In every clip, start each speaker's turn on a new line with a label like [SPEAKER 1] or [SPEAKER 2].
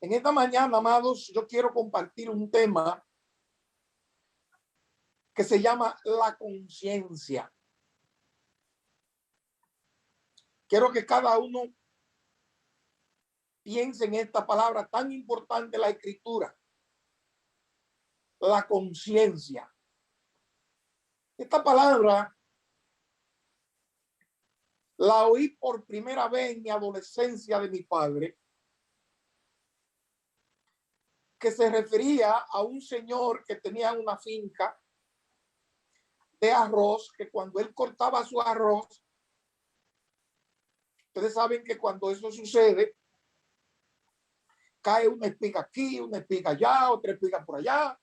[SPEAKER 1] En esta mañana, amados, yo quiero compartir un tema que se llama la conciencia. Quiero que cada uno piense en esta palabra tan importante de la Escritura, la conciencia. Esta palabra la oí por primera vez en mi adolescencia de mi padre, que se refería a un señor que tenía una finca de arroz, que cuando él cortaba su arroz, ustedes saben que cuando eso sucede, cae una espiga aquí, una espiga allá, otra espiga por allá,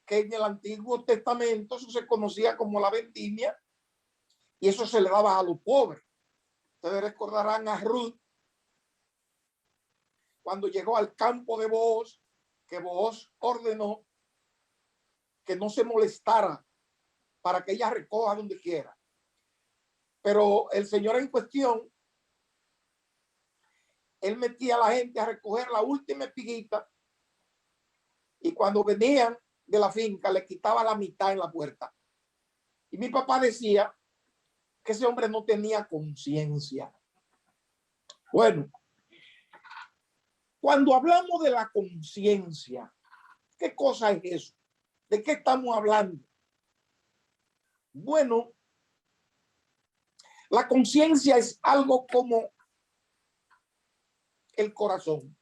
[SPEAKER 1] que en el Antiguo Testamento eso se conocía como la vendimia, y eso se le daba a los pobres. Ustedes recordarán a Ruth cuando llegó al campo de Booz, que Booz ordenó que no se molestara para que ella recoja donde quiera. Pero el señor en cuestión, él metía a la gente a recoger la última espiguita, y cuando venían de la finca le quitaba la mitad en la puerta. Y mi papá decía que ese hombre no tenía conciencia. Bueno, cuando hablamos de la conciencia, ¿qué cosa es eso? ¿De qué estamos hablando? Bueno, la conciencia es algo como el corazón.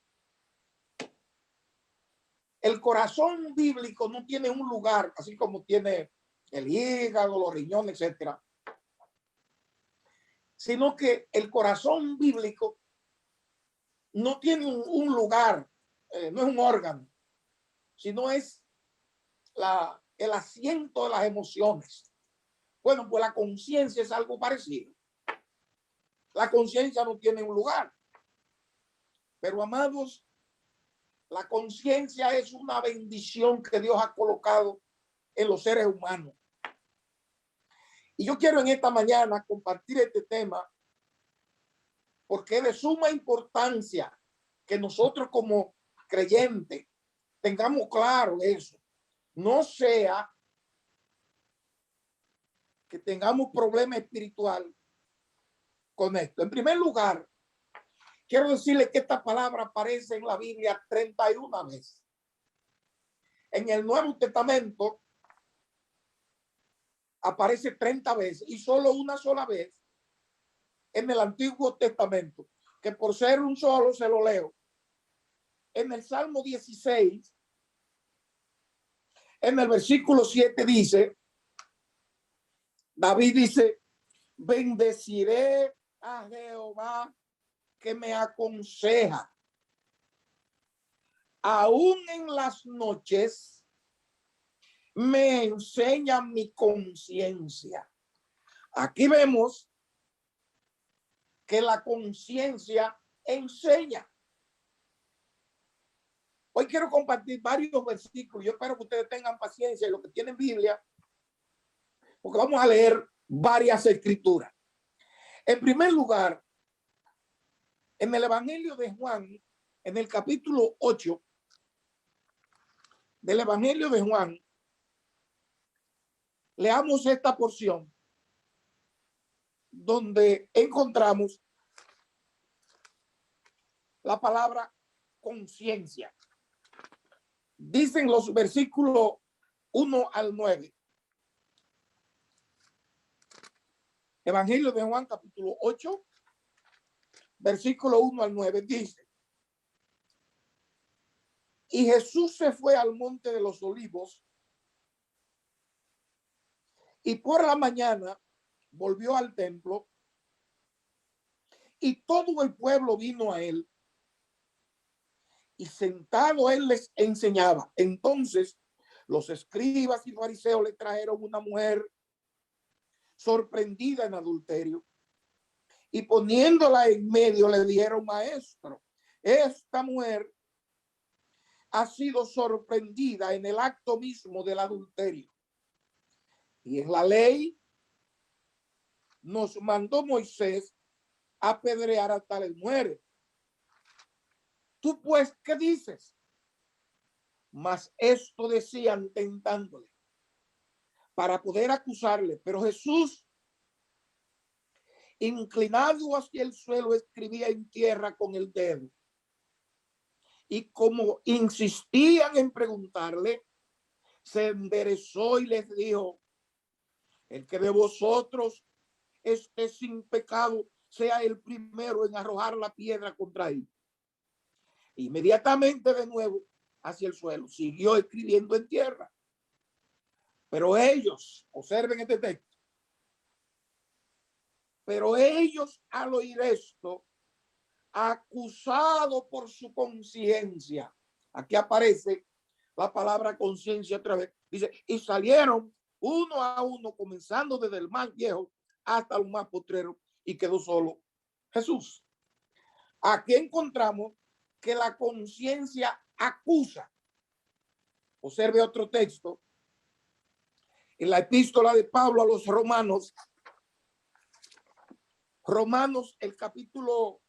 [SPEAKER 1] El corazón bíblico no tiene un lugar, así como tiene el hígado, los riñones, etcétera, sino que el corazón bíblico no tiene un lugar, no es un órgano, sino es el asiento de las emociones. Bueno, pues la conciencia es algo parecido. La conciencia no tiene un lugar, pero amados, la conciencia es una bendición que Dios ha colocado en los seres humanos. Y yo quiero en esta mañana compartir este tema porque es de suma importancia que nosotros como creyentes tengamos claro eso. No sea que tengamos problema espiritual con esto. En primer lugar, quiero decirle que esta palabra aparece en la Biblia 31 veces. En el Nuevo Testamento aparece 30 veces y solo una sola vez en el Antiguo Testamento, que por ser un solo se lo leo. En el Salmo 16, en el versículo 7 dice, David dice, bendeciré a Jehová que me aconseja. Aún en las noches me enseña mi conciencia. Aquí vemos que la conciencia enseña. Hoy quiero compartir varios versículos. Yo espero que ustedes tengan paciencia y los que tienen Biblia, porque vamos a leer varias escrituras. En primer lugar, en el Evangelio de Juan, en el capítulo 8 del Evangelio de Juan, leamos esta porción donde encontramos la palabra conciencia. Dicen los versículos 1 al 9. Evangelio de Juan, capítulo 8, versículo 1 al 9, dice: Y Jesús se fue al monte de los olivos, y por la mañana volvió al templo, y todo el pueblo vino a él, y sentado él les enseñaba. Entonces los escribas y fariseos le trajeron una mujer sorprendida en adulterio, y poniéndola en medio le dijeron: Maestro, esta mujer ha sido sorprendida en el acto mismo del adulterio, y en la ley nos mandó Moisés apedrear a tales mujeres. tú pues, ¿qué dices? Mas esto decían tentándole para poder acusarle. Pero Jesús, inclinado hacia el suelo, escribía en tierra con el dedo. Y como insistían en preguntarle, se enderezó y les dijo: el que de vosotros esté sin pecado, sea el primero en arrojar la piedra contra él. Inmediatamente de nuevo hacia el suelo, siguió escribiendo en tierra. Pero ellos, observen este texto, pero ellos al oír esto, acusado por su conciencia, aquí aparece la palabra conciencia otra vez, dice, y salieron uno a uno, comenzando desde el más viejo hasta el más postrero, y quedó solo Jesús. Aquí encontramos que la conciencia acusa. Observe otro texto en la epístola de Pablo a los Romanos, Romanos el capítulo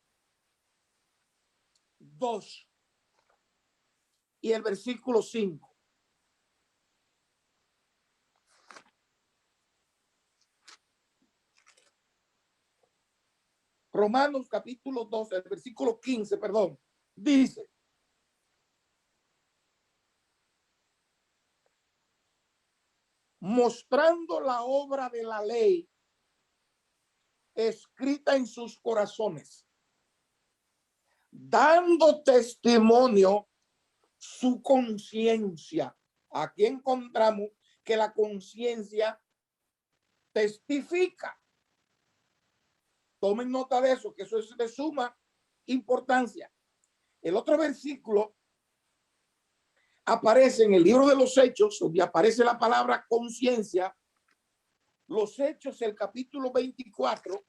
[SPEAKER 1] 2 y el versículo 5. Romanos capítulo 2, el versículo 15, perdón, dice: mostrando la obra de la ley escrita en sus corazones, dando testimonio su conciencia. Aquí encontramos que la conciencia testifica. Tomen nota de eso, que eso es de suma importancia. El otro versículo aparece en el libro de los Hechos, donde aparece la palabra conciencia. Los Hechos, el capítulo 24.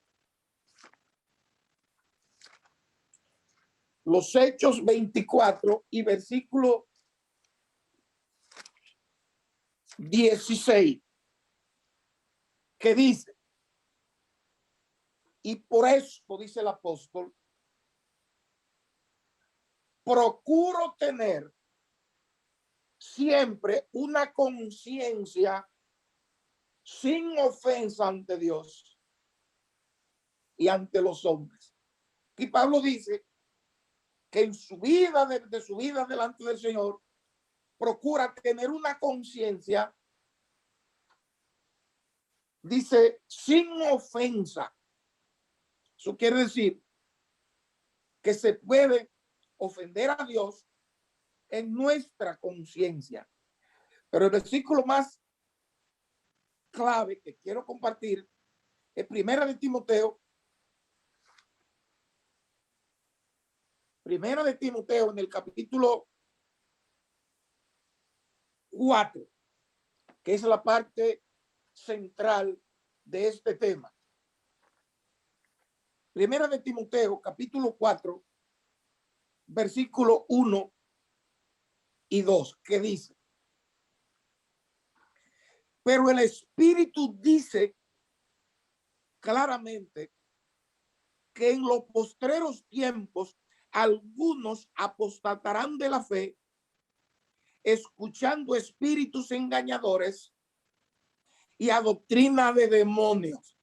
[SPEAKER 1] Los Hechos 24 y versículo 16, que dice: y por esto, dice el apóstol, procuro tener siempre una conciencia sin ofensa ante Dios y ante los hombres. Y Pablo dice que en su vida, de su vida delante del Señor, procura tener una conciencia, dice, sin ofensa. Eso quiere decir que se puede ofender a Dios en nuestra conciencia. Pero el versículo más clave que quiero compartir es Primera de Timoteo. Primera de Timoteo, en el capítulo 4, que es la parte central de este tema. Primera de Timoteo, capítulo 4, versículo 1 y 2, que dice: pero el Espíritu dice claramente que en los postreros tiempos algunos apostatarán de la fe, escuchando espíritus engañadores y a doctrina de demonios,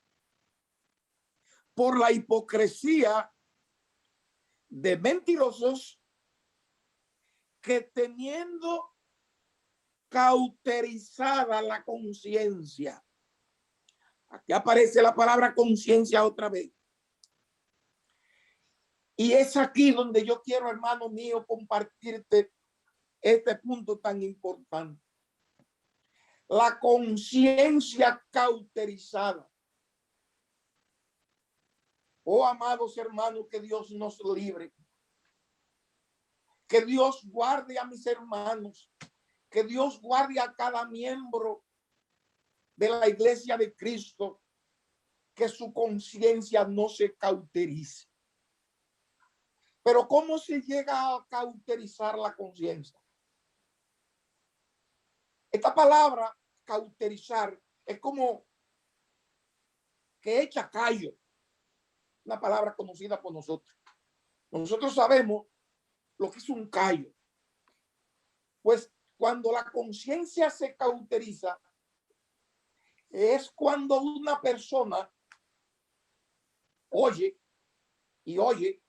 [SPEAKER 1] por la hipocresía de mentirosos que, teniendo cauterizada la conciencia, aquí aparece la palabra conciencia otra vez, y es aquí donde yo quiero, hermano mío, compartirte este punto tan importante. La conciencia cauterizada. Oh, amados hermanos, que Dios nos libre. Que Dios guarde a mis hermanos. Que Dios guarde a cada miembro de la iglesia de Cristo. Que su conciencia no se cauterice. Pero ¿cómo se llega a cauterizar la conciencia? Esta palabra cauterizar es como que echa callo, una palabra conocida por nosotros. Nosotros sabemos lo que es un callo. Pues cuando la conciencia se cauteriza, es cuando una persona oye y oye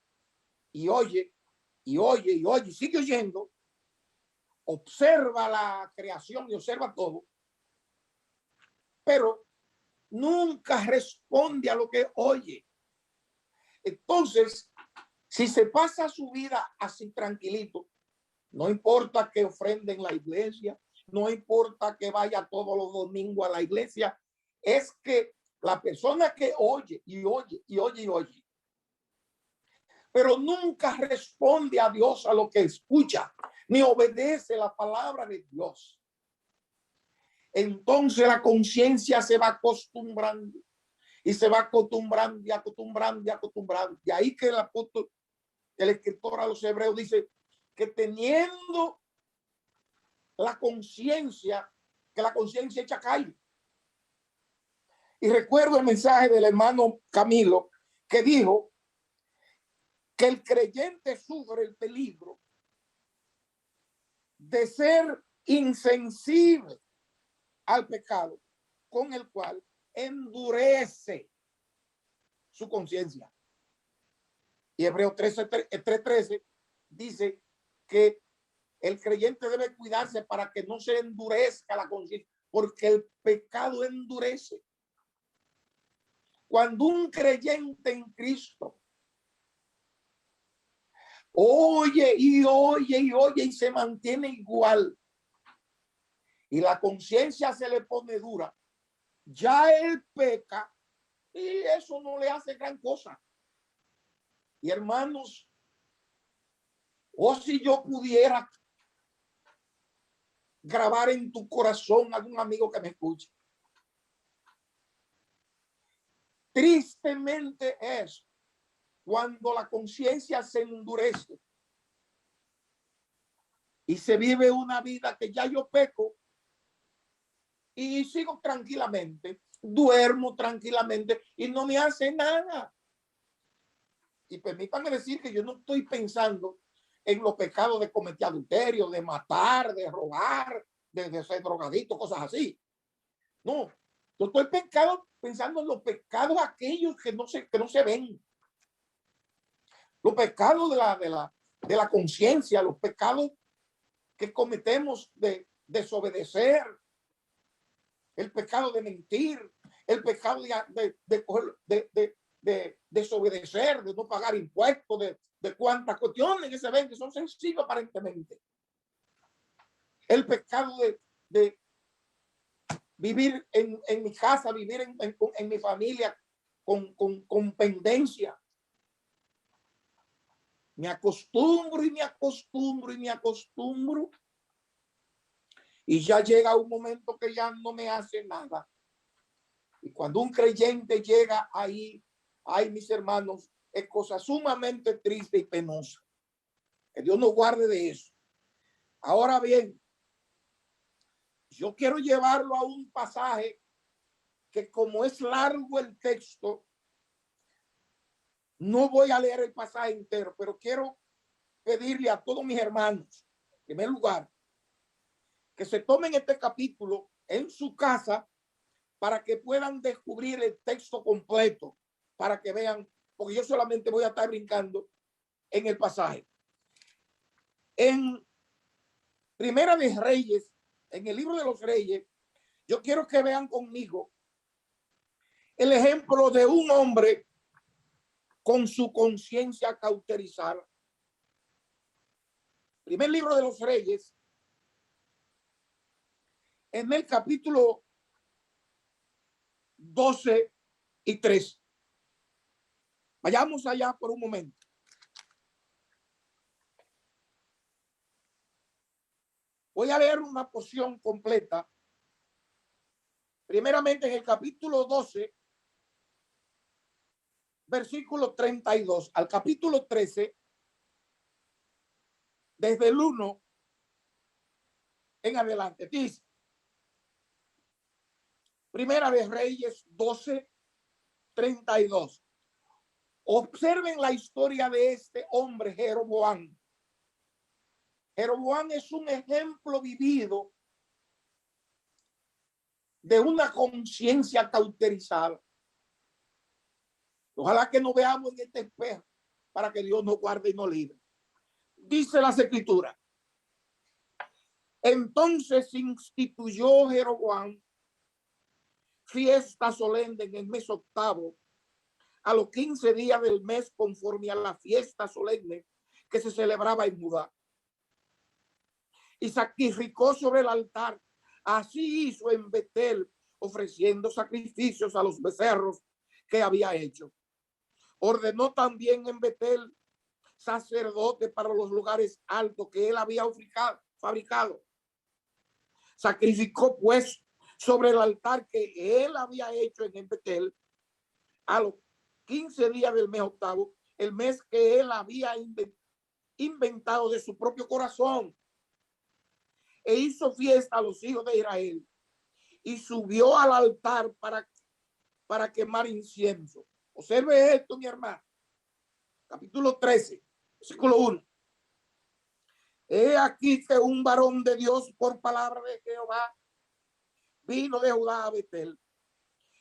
[SPEAKER 1] y oye y oye y oye y sigue oyendo, observa la creación y observa todo, pero nunca responde a lo que oye. Entonces, si se pasa su vida así tranquilito, no importa que ofrende en la iglesia, no importa que vaya todos los domingos a la iglesia, es que la persona que oye y oye y oye y oye, pero nunca responde a Dios a lo que escucha, ni obedece la palabra de Dios. Entonces la conciencia se va acostumbrando y se va acostumbrando y acostumbrando y acostumbrando. Y ahí que el apóstol, el escritor a los hebreos dice que teniendo la conciencia, que la conciencia echa calle. Y recuerdo el mensaje del hermano Camilo que dijo que el creyente sufre el peligro de ser insensible al pecado, con el cual endurece su conciencia. Y Hebreos 3:13 dice que el creyente debe cuidarse para que no se endurezca la conciencia, porque el pecado endurece. Cuando un creyente en Cristo oye y oye y oye y se mantiene igual y la conciencia se le pone dura, ya él peca y eso no le hace gran cosa. Y hermanos, o si yo pudiera grabar en tu corazón algún amigo que me escuche, tristemente es cuando la conciencia se endurece y se vive una vida que ya yo peco y sigo tranquilamente, duermo tranquilamente y no me hace nada. Y permítanme decir que yo no estoy pensando en los pecados de cometer adulterio, de matar, de robar, de ser drogadito, cosas así. No, yo estoy pensando en los pecados aquellos que no se ven. Los pecados de la conciencia, los pecados que cometemos de desobedecer, el pecado de mentir, el pecado de desobedecer, de no pagar impuestos, de cuantas cuestiones que se ven que son sencillas aparentemente. El pecado de vivir en mi casa, vivir en mi familia con pendencia. Me acostumbro y me acostumbro y me acostumbro. Y ya llega un momento que ya no me hace nada. Y cuando un creyente llega ahí, ay, mis hermanos, es cosa sumamente triste y penosa. Que Dios nos guarde de eso. Ahora bien, yo quiero llevarlo a un pasaje que, como es largo el texto, no voy a leer el pasaje entero, pero quiero pedirle a todos mis hermanos, en primer lugar, que se tomen este capítulo en su casa para que puedan descubrir el texto completo, para que vean, porque yo solamente voy a estar brincando en el pasaje. En Primera de Reyes, en el libro de los Reyes, yo quiero que vean conmigo el ejemplo de un hombre con su conciencia cauterizada. Primer libro de los Reyes, en el capítulo 12 y 13. Vayamos allá por un momento. Voy a leer una porción completa. Primeramente en el capítulo 12, versículo 32 al capítulo 13, desde el 1 en adelante. Dice, Primera de Reyes 12, 32. Observen la historia de este hombre Jeroboam. Jeroboam es un ejemplo vivido de una conciencia cauterizada. Ojalá que nos veamos en este espejo para que Dios nos guarde y nos libre. Dice las escrituras: entonces instituyó Jeroboam fiesta solemne en el mes octavo, a los 15 días del mes, conforme a la fiesta solemne que se celebraba en Judá. Y sacrificó sobre el altar. Así hizo en Betel, ofreciendo sacrificios a los becerros que había hecho. Ordenó también en Betel sacerdote para los lugares altos que él había fabricado. Sacrificó pues sobre el altar que él había hecho en Betel a los 15 días del mes octavo, el mes que él había inventado de su propio corazón, e hizo fiesta a los hijos de Israel y subió al altar para quemar incienso. Observe esto, mi hermano. Capítulo 13, versículo 1. He aquí que un varón de Dios por palabra de Jehová vino de Judá a Betel,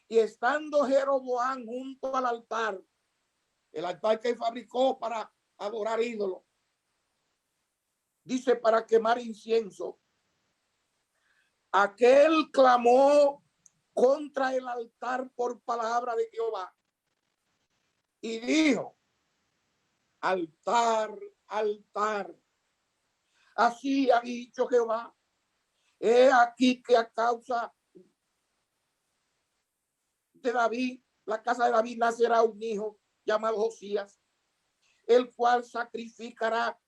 [SPEAKER 1] y estando Jeroboam junto al altar, el altar que fabricó para adorar ídolos, dice, para quemar incienso, aquel clamó contra el altar por palabra de Jehová y dijo: altar, altar, así ha dicho Jehová, he aquí que a causa de David, la casa de David, nacerá un hijo llamado Josías, el cual sacrificará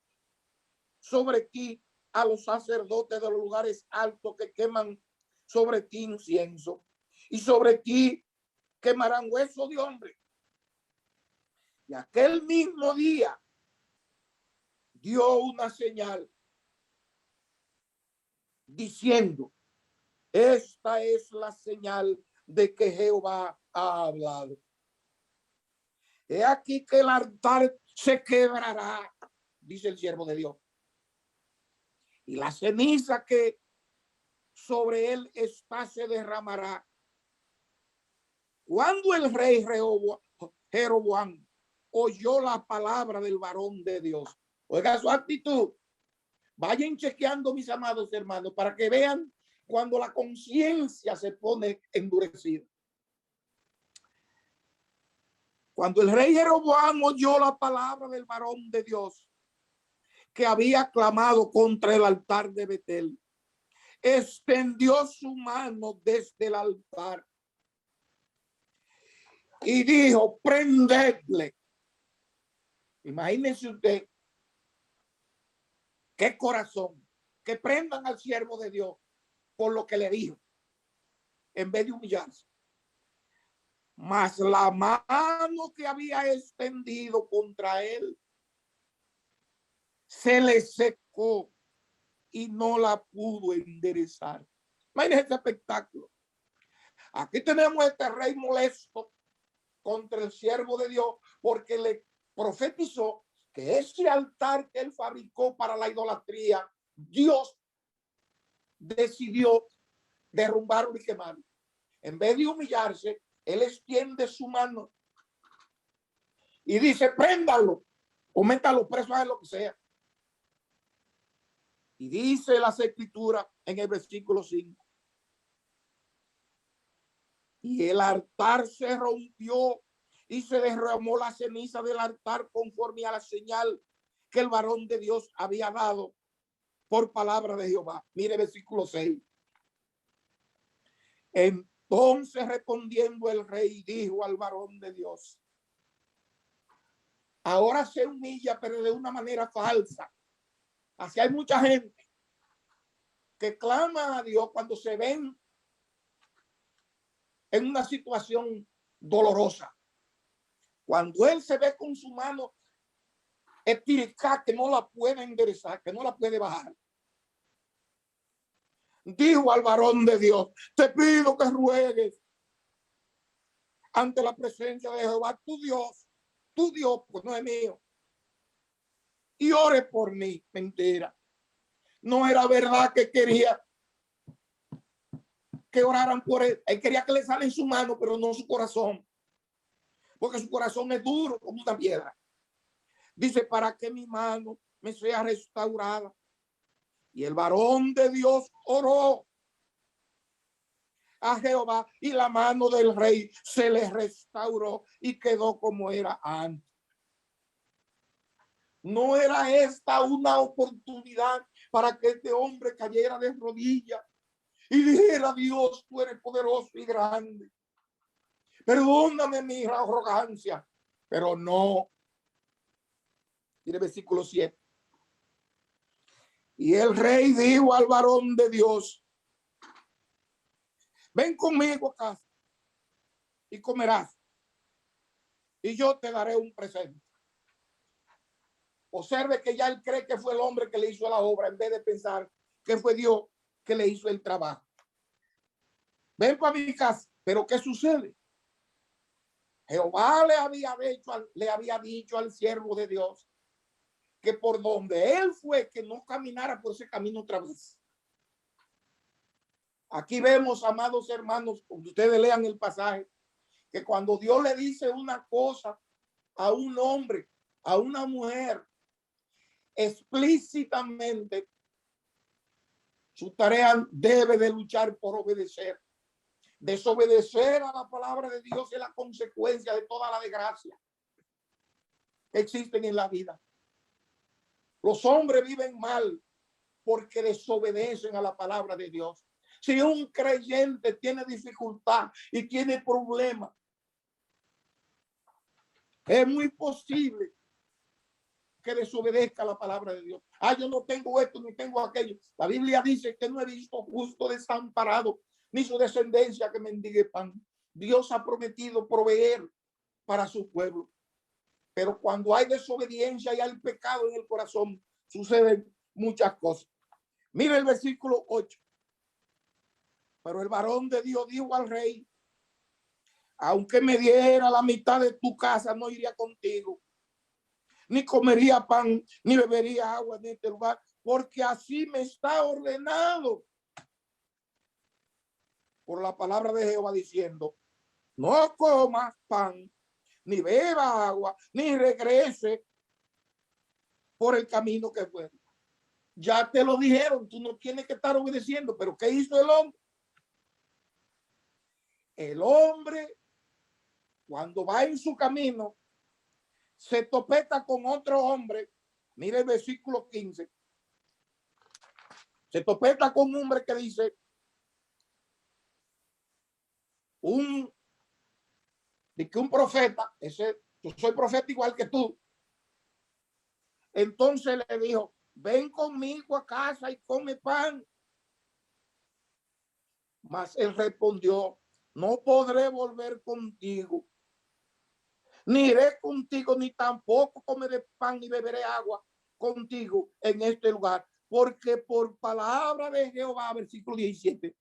[SPEAKER 1] sobre ti a los sacerdotes de los lugares altos que queman sobre ti incienso, y sobre ti quemarán hueso de hombre. Y aquel mismo día dio una señal diciendo: esta es la señal de que Jehová ha hablado. He aquí que el altar se quebrará, dice el siervo de Dios, y la ceniza que sobre él está se derramará. Cuando el rey Jeroboam oyó la palabra del varón de Dios, oiga su actitud. Vayan chequeando, mis amados hermanos, para que vean cuando la conciencia se pone endurecida. Cuando el rey Jeroboam oyó la palabra del varón de Dios que había clamado contra el altar de Betel, extendió su mano desde el altar y dijo: prendedle. Imagínense usted qué corazón, que prendan al siervo de Dios por lo que le dijo, en vez de humillarse. Mas la mano que había extendido contra él se le secó y no la pudo enderezar. Imagínense este espectáculo. Aquí tenemos este rey molesto contra el siervo de Dios porque le profetizó que ese altar que él fabricó para la idolatría, Dios decidió derrumbarlo y quemarlo. En vez de humillarse, él extiende su mano y dice: préndalo o métalo preso, a lo que sea. Y dice las escrituras en el versículo 5: y el altar se rompió y se derramó la ceniza del altar conforme a la señal que el varón de Dios había dado por palabra de Jehová. Mire versículo 6. Entonces respondiendo el rey dijo al varón de Dios: ahora se humilla, pero de una manera falsa. Así hay mucha gente que clama a Dios cuando se ven en una situación dolorosa. Cuando él se ve con su mano estiricada, que no la puede enderezar, que no la puede bajar, dijo al varón de Dios: te pido que ruegues ante la presencia de Jehová, tu Dios, pues no es mío, y ore por mí. Mentira. No era verdad que quería que oraran por él. Él quería que le salen su mano, pero no su corazón. Porque su corazón es duro como una piedra. Dice, para que mi mano me sea restaurada. Y el varón de Dios oró a Jehová y la mano del rey se le restauró y quedó como era antes. No era esta una oportunidad para que este hombre cayera de rodillas y dijera, Dios, tú eres poderoso y grande. Perdóname mi arrogancia. Pero no. Mire versículo 7. Y el rey dijo al varón de Dios, ven conmigo a casa y comerás, y yo te daré un presente. Observe que ya él cree que fue el hombre que le hizo la obra en vez de pensar que fue Dios que le hizo el trabajo. Ven para mi casa. Pero ¿qué sucede? Jehová le había dicho al siervo de Dios que por donde él fue, que no caminara por ese camino otra vez. Aquí vemos, amados hermanos, cuando ustedes lean el pasaje, que cuando Dios le dice una cosa a un hombre, a una mujer, explícitamente, su tarea debe de luchar por obedecer. Desobedecer a la palabra de Dios es la consecuencia de toda la desgracia que existen en la vida. Los hombres viven mal porque desobedecen a la palabra de Dios. Si un creyente tiene dificultad y tiene problemas, es muy posible que desobedezca la palabra de Dios. Yo no tengo esto, ni tengo aquello. La Biblia dice que no he visto justo desamparado, ni su descendencia que mendigue pan. Dios ha prometido proveer para su pueblo. Pero cuando hay desobediencia y hay pecado en el corazón, suceden muchas cosas. Mira el versículo 8. Pero el varón de Dios dijo al rey, aunque me diera la mitad de tu casa, no iría contigo, ni comería pan, ni bebería agua en este lugar, porque así me está ordenado por la palabra de Jehová diciendo, no comas pan, ni beba agua, ni regrese por el camino que fue. Ya te lo dijeron, tú no tienes que estar obedeciendo, pero ¿qué hizo el hombre? El hombre, cuando va en su camino, se topeta con otro hombre. Mire el versículo 15. Se topeta con un hombre que dice, de que un profeta, yo soy profeta igual que tú. Entonces le dijo, ven conmigo a casa y come pan. Mas él respondió, no podré volver contigo, ni iré contigo, ni tampoco comeré pan ni beberé agua contigo en este lugar, porque por palabra de Jehová, versículo 17,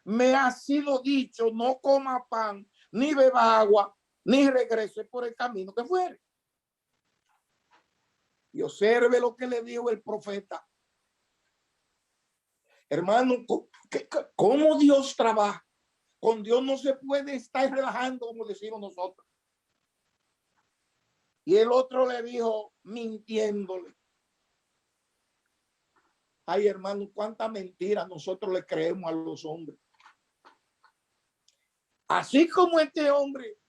[SPEAKER 1] me ha sido dicho, no coma pan, ni beba agua, ni regrese por el camino que fuere. Y observe lo que le dijo el profeta. Hermano, ¿cómo Dios trabaja? Con Dios no se puede estar relajando, como decimos nosotros. Y el otro le dijo, mintiéndole. Ay, hermano, cuánta mentira nosotros le creemos a los hombres. Así como este hombre,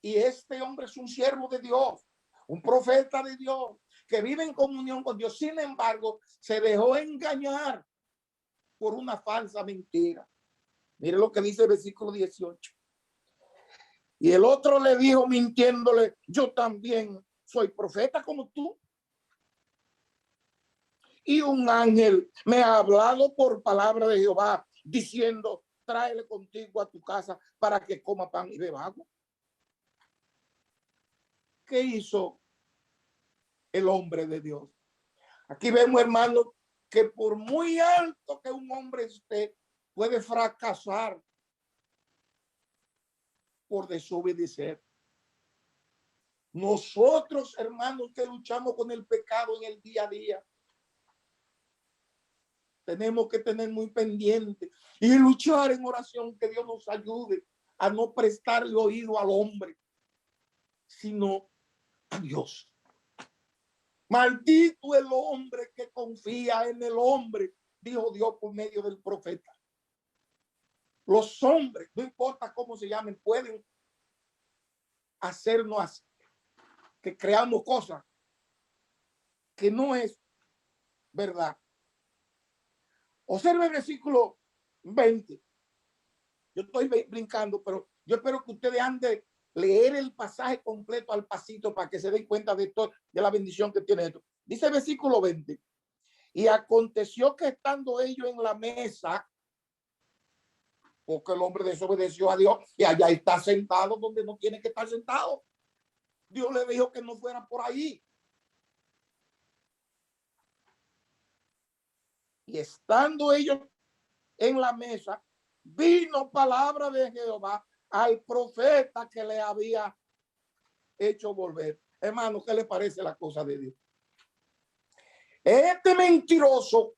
[SPEAKER 1] y este hombre es un siervo de Dios, un profeta de Dios, que vive en comunión con Dios. Sin embargo, se dejó engañar por una falsa mentira. Mire lo que dice el versículo 18. Y el otro le dijo mintiéndole, yo también soy profeta como tú. Y un ángel me ha hablado por palabra de Jehová, diciendo, tráele contigo a tu casa para que coma pan y beba agua. ¿Qué hizo el hombre de Dios? Aquí vemos, hermano, que por muy alto que un hombre esté, puede fracasar por desobedecer. Nosotros, hermanos, que luchamos con el pecado en el día a día, tenemos que tener muy pendiente y luchar en oración que Dios nos ayude a no prestarle oído al hombre, sino a Dios. Maldito el hombre que confía en el hombre, dijo Dios por medio del profeta. Los hombres, no importa cómo se llamen, pueden hacernos que creamos cosas que no es verdad. Observe el versículo 20. Yo estoy brincando, pero yo espero que ustedes han de leer el pasaje completo al pasito para que se den cuenta de esto, de la bendición que tiene esto. Dice el versículo 20. Y aconteció que estando ellos en la mesa, porque el hombre desobedeció a Dios y allá está sentado donde no tiene que estar sentado. Dios le dijo que no fuera por ahí. Y estando ellos en la mesa, vino palabra de Jehová al profeta que le había hecho volver. Hermano, ¿qué le parece la cosa de Dios? Este mentiroso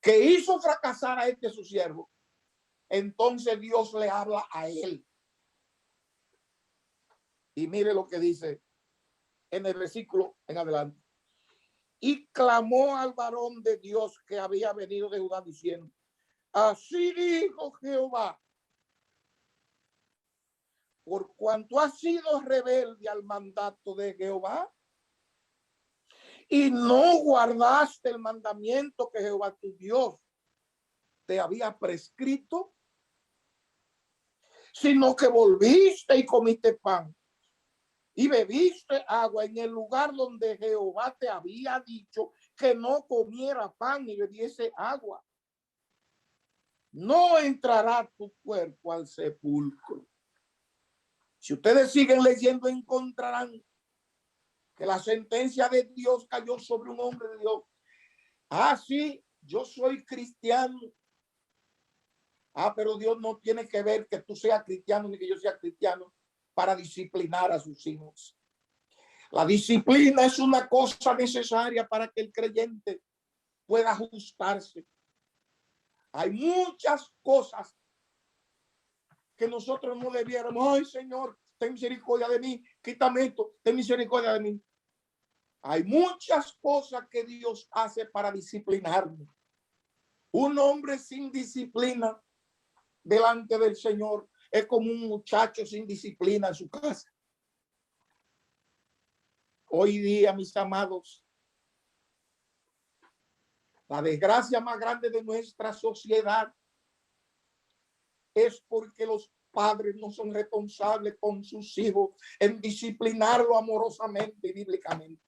[SPEAKER 1] que hizo fracasar a este su siervo, entonces Dios le habla a él. Y mire lo que dice en el versículo en adelante. Y clamó al varón de Dios que había venido de Judá diciendo: así dijo Jehová, por cuanto has sido rebelde al mandato de Jehová y no guardaste el mandamiento que Jehová tu Dios te había prescrito, sino que volviste y comiste pan y bebiste agua en el lugar donde Jehová te había dicho que no comiera pan y bebiese agua, no entrará tu cuerpo al sepulcro. Si ustedes siguen leyendo, encontrarán que la sentencia de Dios cayó sobre un hombre de Dios. Ah, sí, yo soy cristiano. Ah, pero Dios no tiene que ver que tú seas cristiano ni que yo sea cristiano para disciplinar a sus hijos. La disciplina es una cosa necesaria para que el creyente pueda ajustarse. Hay muchas cosas que nosotros no debiéramos. Ay, Señor, ten misericordia de mí, quítame esto, ten misericordia de mí. Hay muchas cosas que Dios hace para disciplinarnos. Un hombre sin disciplina delante del Señor es como un muchacho sin disciplina en su casa. Hoy día, mis amados, la desgracia más grande de nuestra sociedad es porque los padres no son responsables con sus hijos en disciplinarlo amorosamente y bíblicamente.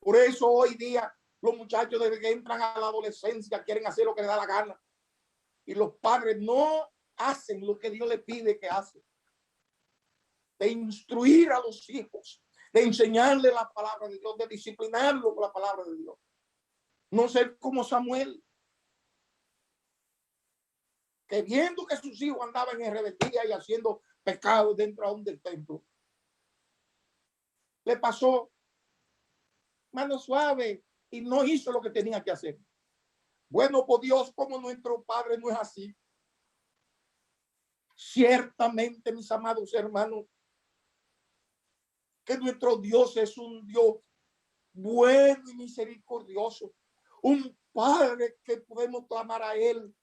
[SPEAKER 1] Por eso hoy día los muchachos desde que entran a la adolescencia quieren hacer lo que les da la gana. Y los padres no hacen lo que Dios les pide que hacen. De instruir a los hijos, de enseñarle la palabra de Dios, de disciplinarlo con la palabra de Dios. No ser como Samuel, que viendo que sus hijos andaban en rebeldía y haciendo pecados dentro aún del templo, le pasó mano suave y no hizo lo que tenía que hacer. Bueno, por Dios, como nuestro Padre no es así. Ciertamente, mis amados hermanos, que nuestro Dios es un Dios bueno y misericordioso, un Padre que podemos clamar a Él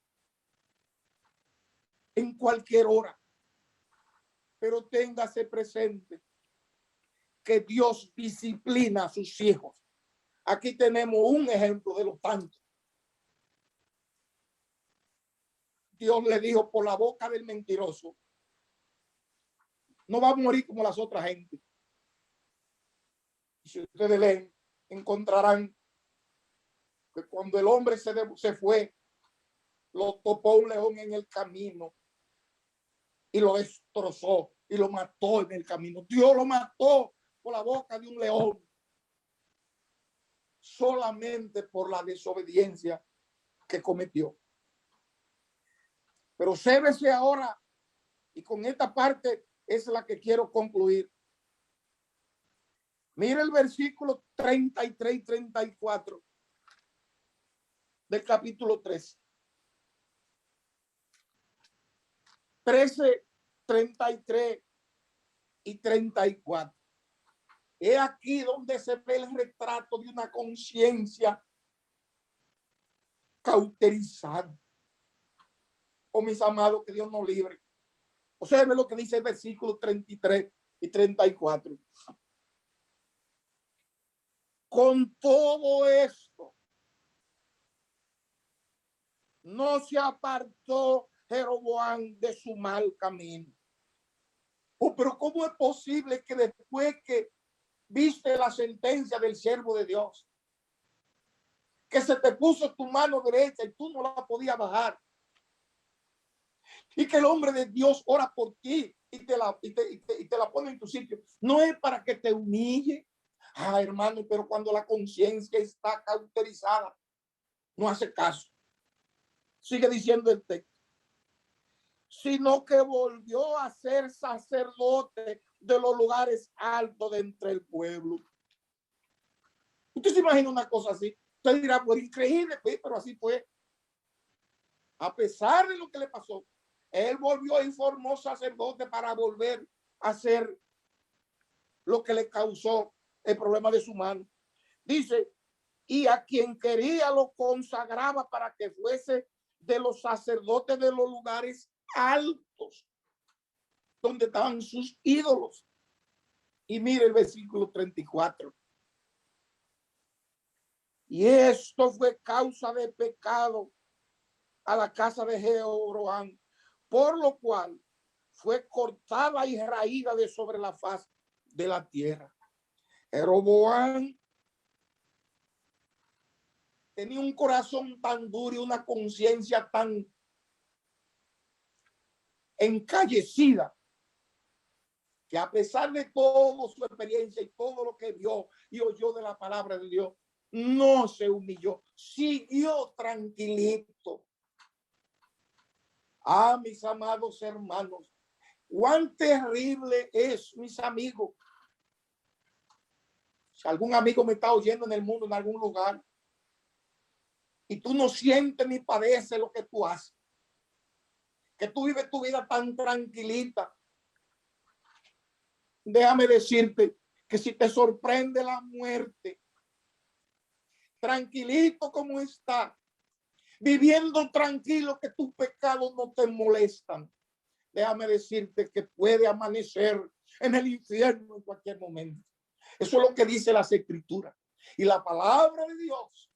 [SPEAKER 1] en cualquier hora. Pero téngase presente que Dios disciplina a sus hijos. Aquí tenemos un ejemplo de los tantos. Dios le dijo por la boca del mentiroso: no va a morir como las otras gente. Y si ustedes leen, encontrarán que cuando el hombre se fue, lo topó un león en el camino y lo destrozó y lo mató en el camino. Dios lo mató por la boca de un león, solamente por la desobediencia que cometió. Pero obsérvese ahora, y con esta parte es la que quiero concluir. Mira el versículo 33 y 34 del capítulo 13. 13, 33 y 34. Es aquí donde se ve el retrato de una conciencia cauterizada. Oh, mis amados, que Dios nos libre. Observe lo que dice el versículo 33 y 34. Con todo esto, no se apartó Jeroboam de su mal camino. Oh, pero ¿cómo es posible que después que viste la sentencia del siervo de Dios, que se te puso tu mano derecha y tú no la podías bajar, y que el hombre de Dios ora por ti y te la pone en tu sitio? No es para que te humille. Ah, hermano, pero cuando la conciencia está cauterizada, no hace caso. Sigue diciendo el texto. Sino que volvió a ser sacerdote de los lugares altos de entre el pueblo. Usted se imagina una cosa así. Usted dirá, pues increíble, pero así fue. A pesar de lo que le pasó, él volvió y formó sacerdote para volver a hacer lo que le causó el problema de su mano. Dice, y a quien quería lo consagraba para que fuese de los sacerdotes de los lugares altos, donde estaban sus ídolos. Y mire el versículo 34. Y esto fue causa de pecado a la casa de Jeroboam, por lo cual fue cortada y raída de sobre la faz de la tierra. Jeroboam tenía un corazón tan duro y una conciencia tan encallecida, que a pesar de toda su experiencia y todo lo que vio y oyó de la palabra de Dios, no se humilló, siguió tranquilito. Ah, mis amados hermanos, cuán terrible es, mis amigos. Si algún amigo me está oyendo en el mundo, en algún lugar, y tú no sientes ni padeces lo que tú haces, que tú vives tu vida tan tranquilita, déjame decirte que si te sorprende la muerte, tranquilito como está, viviendo tranquilo, que tus pecados no te molestan, déjame decirte que puede amanecer en el infierno en cualquier momento. Eso es lo que dice las escrituras. Y la palabra de Dios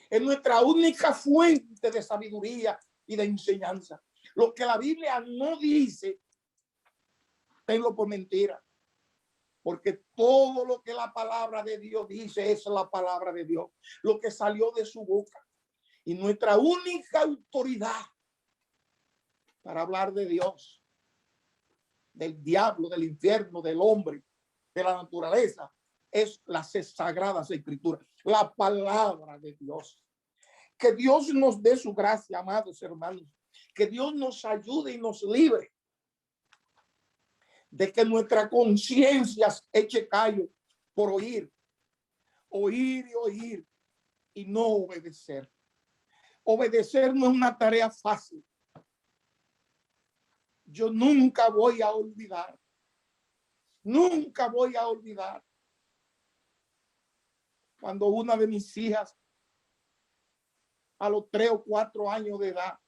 [SPEAKER 1] es nuestra única fuente de sabiduría y de enseñanza. Lo que la Biblia no dice, tenlo por mentira. Porque todo lo que la palabra de Dios dice es la palabra de Dios. Lo que salió de su boca. Y nuestra única autoridad para hablar de Dios, del diablo, del infierno, del hombre, de la naturaleza, es las sagradas escrituras, la palabra de Dios. Que Dios nos dé su gracia, amados hermanos. Que Dios nos ayude y nos libre de que nuestra conciencia eche callo por oír y oír y no obedecer. Obedecer no es una tarea fácil. Yo nunca voy a olvidar cuando una de mis hijas, a los 3 o 4 años de edad,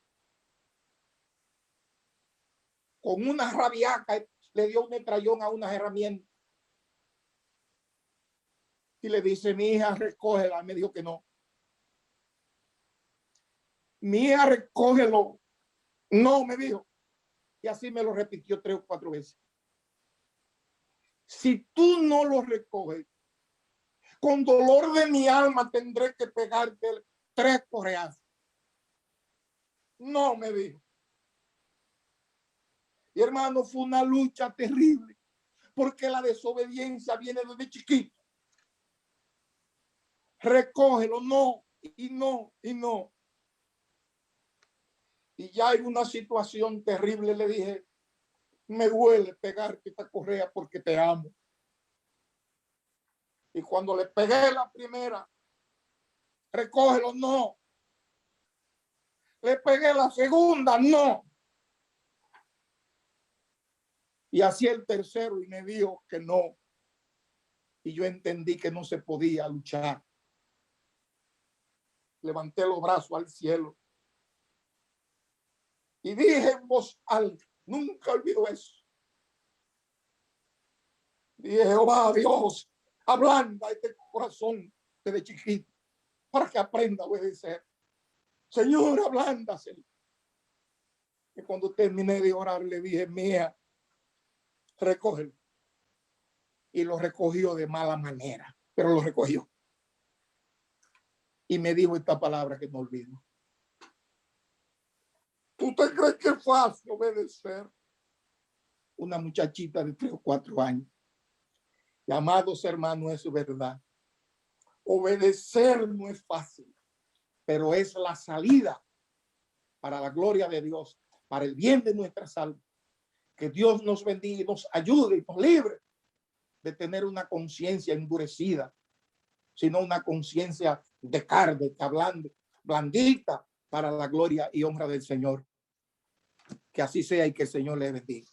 [SPEAKER 1] con una rabiaca, le dio un metrallón a unas herramientas y le dice, mi hija, recógela. Me dijo que no. Mi hija, recógelo. No, me dijo. Y así me lo repitió 3 o 4 veces. Si tú no lo recoges, con dolor de mi alma tendré que pegarte 3 correazos. No, me dijo. Y hermano, fue una lucha terrible, porque la desobediencia viene desde chiquito. Recógelo, no, y no, y no. Y ya en una situación terrible le dije, me duele pegarte esta correa porque te amo. Y cuando le pegué la primera, recógelo, no. Le pegué la segunda, no. Y así el tercero y me dijo que no. Y yo entendí que no se podía luchar. Levanté los brazos al cielo y dije en voz alta, nunca olvido eso. Dije, Jehová, Dios, ablanda este corazón desde chiquito para que aprenda a obedecer. Señor, ablándaselo. Y cuando terminé de orar, le dije, mía, recógelo. Y lo recogió de mala manera, pero lo recogió. Y me dijo esta palabra que no olvido. ¿Tú te crees que es fácil obedecer? Una muchachita de 3 o 4 años. Y, amados hermanos, eso es verdad. Obedecer no es fácil, pero es la salida para la gloria de Dios, para el bien de nuestra salud. Que Dios nos bendiga y nos ayude y nos libre de tener una conciencia endurecida, sino una conciencia de carne, que hablando, blandita para la gloria y honra del Señor. Que así sea y que el Señor le bendiga.